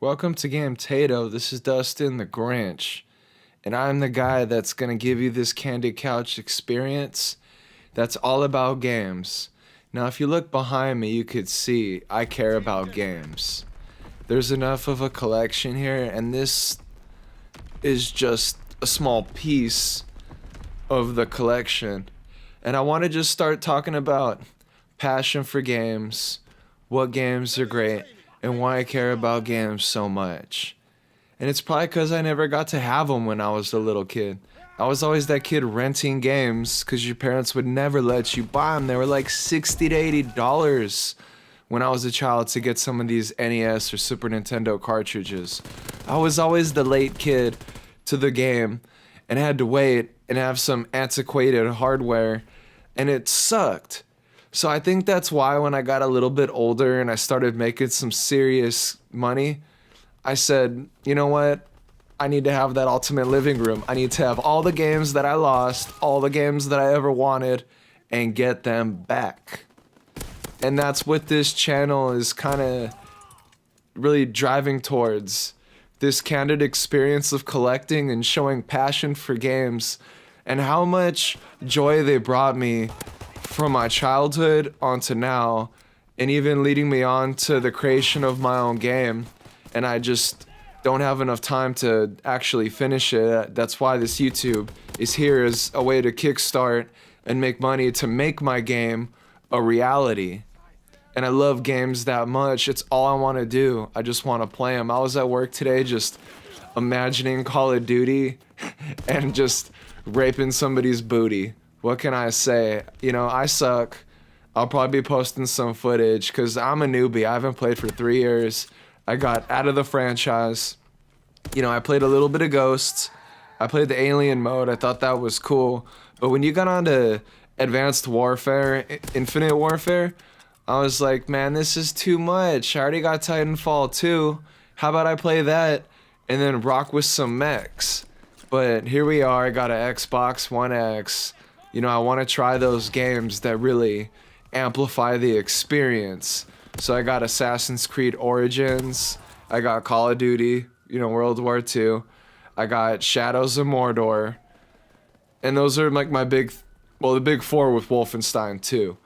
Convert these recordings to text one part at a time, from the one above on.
Welcome to Game Tato. This is Dustin the Grinch, and I'm the guy that's gonna give you this candid couch experience that's all about games. Now, if you look behind me, you could see I care about games. There's enough of a collection here, and this is just a small piece of the collection. And I want to just start talking about passion for games, what games are great, and why I care about games so much. And it's probably because I never got to have them when I was a little kid. I was always that kid renting games because your parents would never let you buy them. They were like $60 to $80 when I was a child to get some of these NES or Super Nintendo cartridges. I was always the late kid to the game and had to wait and have some antiquated hardware, and it sucked. So I think that's why when I got a little bit older and I started making some serious money, I said, you know what? I need to have that ultimate living room. I need to have all the games that I lost, all the games that I ever wanted, and get them back. And that's what this channel is kind of really driving towards. This candid experience of collecting and showing passion for games and how much joy they brought me from my childhood onto now, and even leading me on to the creation of my own game. And I just don't have enough time to actually finish it. That's why this YouTube is here as a way to kickstart and make money to make my game a reality. And I love games that much. It's all I want to do. I just want to play them. I was at work today just imagining Call of Duty and just raping somebody's booty. What can I say? You know, I suck. I'll probably be posting some footage because I'm a newbie. I haven't played for 3 years. I got out of the franchise. You know, I played a little bit of Ghosts. I played the Alien mode. I thought that was cool. But when you got onto Advanced Warfare, Infinite Warfare, I was like, man, this is too much. I already got Titanfall 2. How about I play that and then rock with some mechs? But here we are. I got an Xbox One X. You know, I want to try those games that really amplify the experience. So I got Assassin's Creed Origins. I got Call of Duty, you know, World War II. I got Shadows of Mordor. And those are like my the big four with Wolfenstein 2.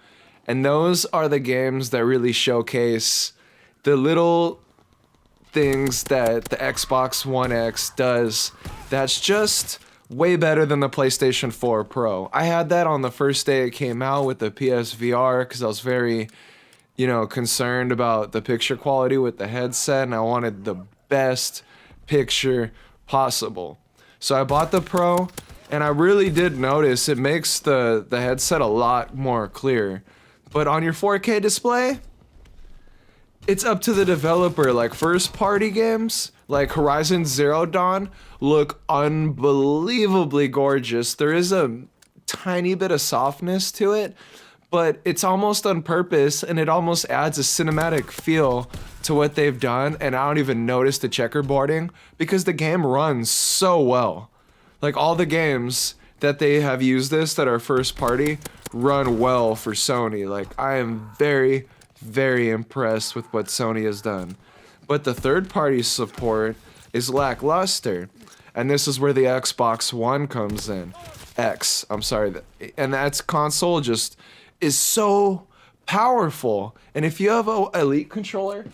And those are the games that really showcase the little things that the Xbox One X does that's just way better than the PlayStation 4 Pro. I had that on the first day it came out with the PSVR because I was very, you know, concerned about the picture quality with the headset, and I wanted the best picture possible. So I bought the Pro, and I really did notice it makes the headset a lot more clear. But on your 4K display, it's up to the developer. Like first party games like Horizon Zero Dawn look unbelievably gorgeous. There is a tiny bit of softness to it, but it's almost on purpose, and it almost adds a cinematic feel to what they've done, and I don't even notice the checkerboarding because the game runs so well. Like all the games that they have used this that are first party run well for Sony. Like I am very, very impressed with what Sony has done. But the third party support is lackluster. And this is where the Xbox One comes in. And that's console just is so powerful. And if you have an Elite controller,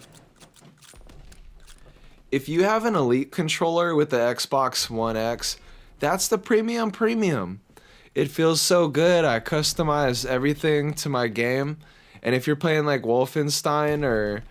with the Xbox One X, that's the premium. It feels so good. I customize everything to my game. And if you're playing like Wolfenstein or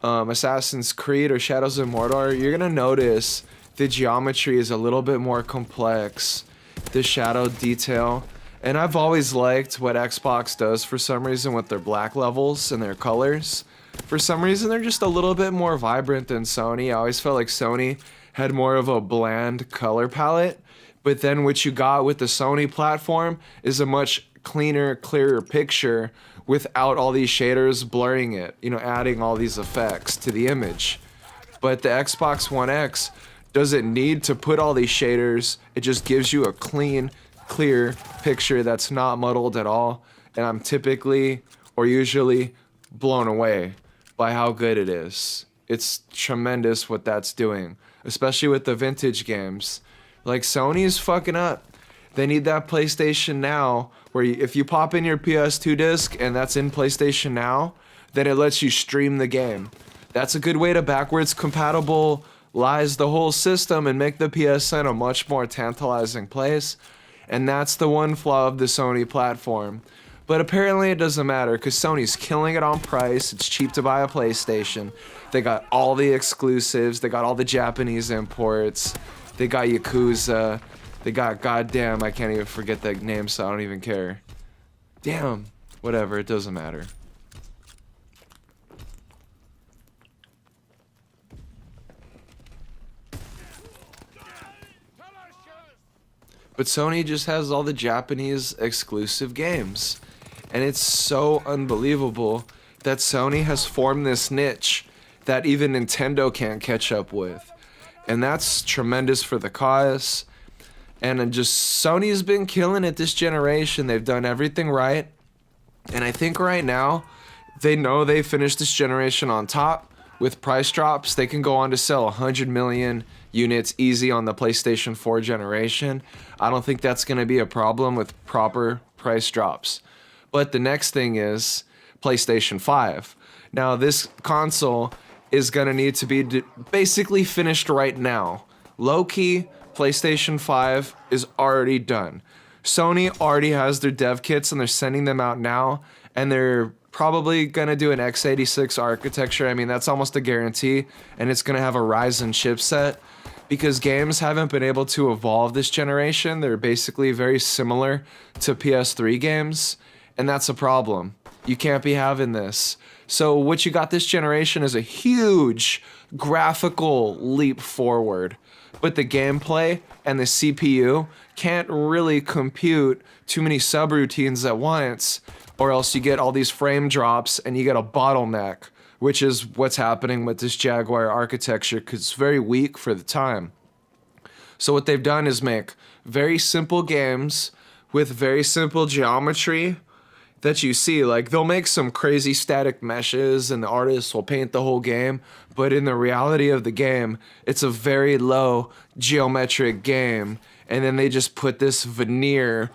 Assassin's Creed or Shadows of Mordor, you're going to notice the geometry is a little bit more complex. The shadow detail. And I've always liked what Xbox does for some reason with their black levels and their colors. For some reason, they're just a little bit more vibrant than Sony. I always felt like Sony had more of a bland color palette. But then what you got with the Sony platform is a much cleaner, clearer picture without all these shaders blurring it, you know, adding all these effects to the image. But the Xbox One X doesn't need to put all these shaders. It just gives you a clean, clear picture that's not muddled at all. And I'm typically or usually blown away by how good it is. It's tremendous what that's doing, especially with the vintage games. Like, Sony's fucking up. They need that PlayStation Now, where if you pop in your PS2 disc and that's in PlayStation Now, then it lets you stream the game. That's a good way to backwards compatibilize the whole system and make the PSN a much more tantalizing place. And that's the one flaw of the Sony platform. But apparently it doesn't matter, because Sony's killing it on price. It's cheap to buy a PlayStation. They got all the exclusives. They got all the Japanese imports. They got Yakuza. They got goddamn, I can't even forget that name, so I don't even care. Damn. Whatever, it doesn't matter. But Sony just has all the Japanese exclusive games. And it's so unbelievable that Sony has formed this niche that even Nintendo can't catch up with. And that's tremendous for the cause. And just Sony's been killing it this generation. They've done everything right. And I think right now, they know they finished this generation on top. With price drops, they can go on to sell 100 million units easy on the PlayStation 4 generation. I don't think that's going to be a problem with proper price drops. But the next thing is PlayStation 5. Now, this console is going to need to be basically finished right now. Low-key, PlayStation 5 is already done. Sony already has their dev kits and they're sending them out now, and they're probably gonna do an x86 architecture. I mean, that's almost a guarantee, and it's gonna have a Ryzen chipset because games haven't been able to evolve this generation. They're basically very similar to PS3 games, and that's a problem. You can't be having this. So what you got this generation is a huge graphical leap forward, but the gameplay and the CPU can't really compute too many subroutines at once, or else you get all these frame drops and you get a bottleneck, which is what's happening with this Jaguar architecture because it's very weak for the time. So what they've done is make very simple games with very simple geometry that you see. Like, they'll make some crazy static meshes and the artists will paint the whole game, but in the reality of the game, it's a very low geometric game, and then they just put this veneer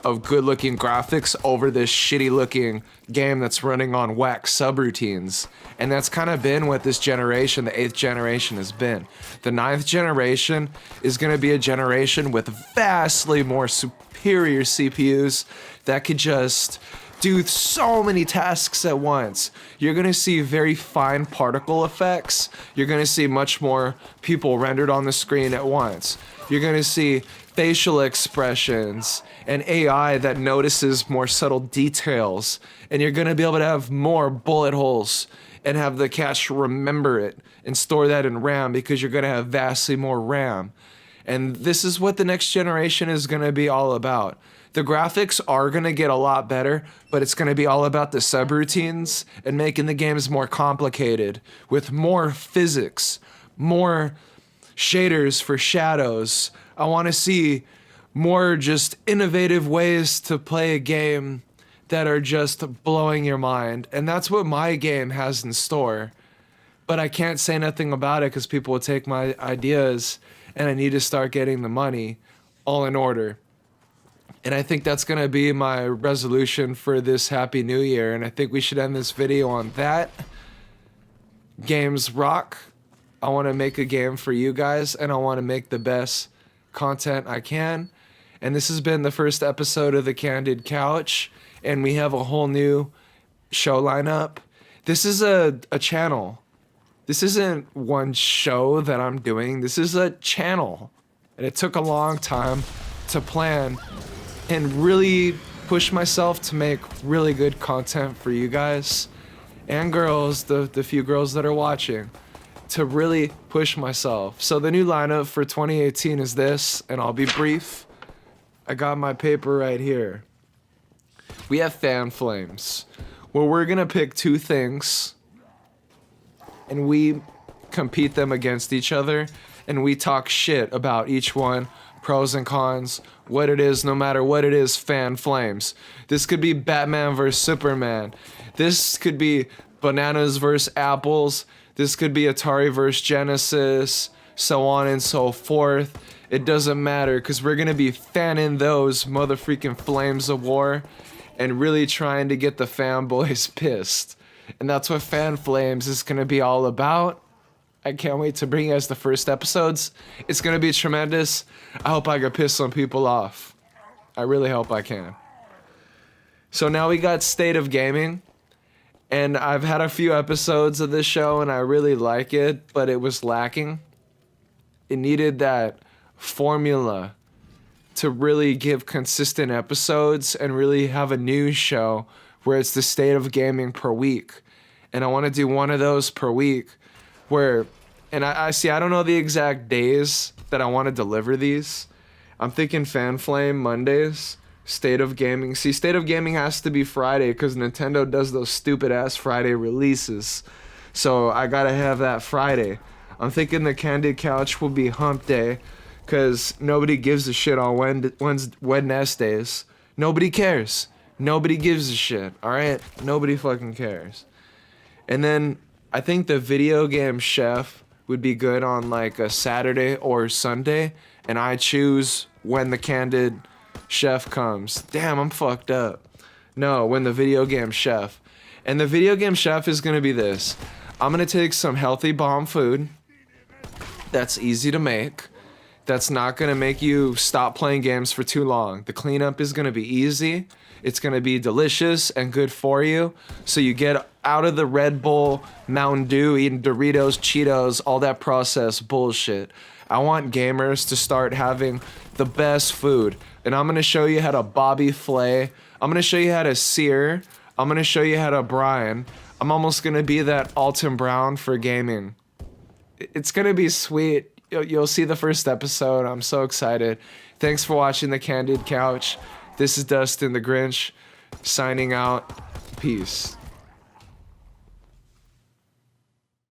of good-looking graphics over this shitty-looking game that's running on whack subroutines. And that's kind of been what this generation, the 8th generation, has been. The 9th generation is going to be a generation with vastly more superior CPUs that could just do so many tasks at once. You're going to see very fine particle effects. You're going to see much more people rendered on the screen at once. You're going to see facial expressions and AI that notices more subtle details. And you're going to be able to have more bullet holes and have the cache remember it and store that in RAM because you're going to have vastly more RAM. And this is what the next generation is going to be all about. The graphics are going to get a lot better, but it's going to be all about the subroutines and making the games more complicated with more physics, more shaders for shadows. I want to see more just innovative ways to play a game that are just blowing your mind. And that's what my game has in store. But I can't say nothing about it because people will take my ideas and I need to start getting the money all in order. And I think that's going to be my resolution for this Happy New Year. And I think we should end this video on that. Games rock. I want to make a game for you guys, and I want to make the best content I can. And this has been the first episode of the Candid Couch, and we have a whole new show lineup. This is a channel. This isn't one show that I'm doing. This is a channel. And it took a long time to plan and really push myself to make really good content for you guys and girls, the few girls that are watching, to really push myself. So the new lineup for 2018 is this, and I'll be brief. I got my paper right here. We have fan flames, where we're gonna pick two things and we compete them against each other, and we talk shit about each one, pros and cons, what it is, no matter what it is. Fan flames. This could be Batman versus Superman. This could be bananas versus apples. This could be Atari versus Genesis, so on and so forth. It doesn't matter, because we're going to be fanning those motherfucking flames of war and really trying to get the fanboys pissed. And that's what Fan Flames is going to be all about. I can't wait to bring you guys the first episodes. It's going to be tremendous. I hope I can piss some people off. I really hope I can. So now we got State of Gaming. And I've had a few episodes of this show and I really like it, but it was lacking. It needed that formula to really give consistent episodes and really have a news show where it's the State of Gaming per week. And I want to do one of those per week where, and I see, I don't know the exact days that I want to deliver these. I'm thinking Fan Flame Mondays, State of Gaming. See, State of Gaming has to be Friday because Nintendo does those stupid ass Friday releases. So I gotta have that Friday. I'm thinking the Candid Couch will be Hump Day because nobody gives a shit on Wednesdays. Nobody cares. Nobody gives a shit, alright? Nobody fucking cares. And then I think the Video Game Chef would be good on like a Saturday or Sunday, and I choose when the Candid Chef comes. Damn, I'm fucked up. No, when the Video Game Chef. And the Video Game Chef is gonna be this. I'm gonna take some healthy bomb food that's easy to make, that's not gonna make you stop playing games for too long. The cleanup is gonna be easy. It's gonna be delicious and good for you. So you get out of the Red Bull, Mountain Dew, eating Doritos, Cheetos, all that processed bullshit. I want gamers to start having the best food. And I'm gonna show you how to Bobby Flay. I'm gonna show you how to sear. I'm gonna show you how to brine. I'm almost gonna be that Alton Brown for gaming. It's gonna be sweet. You'll see the first episode. I'm so excited. Thanks for watching the Candid Couch. This is Dustin the Grinch, signing out. Peace.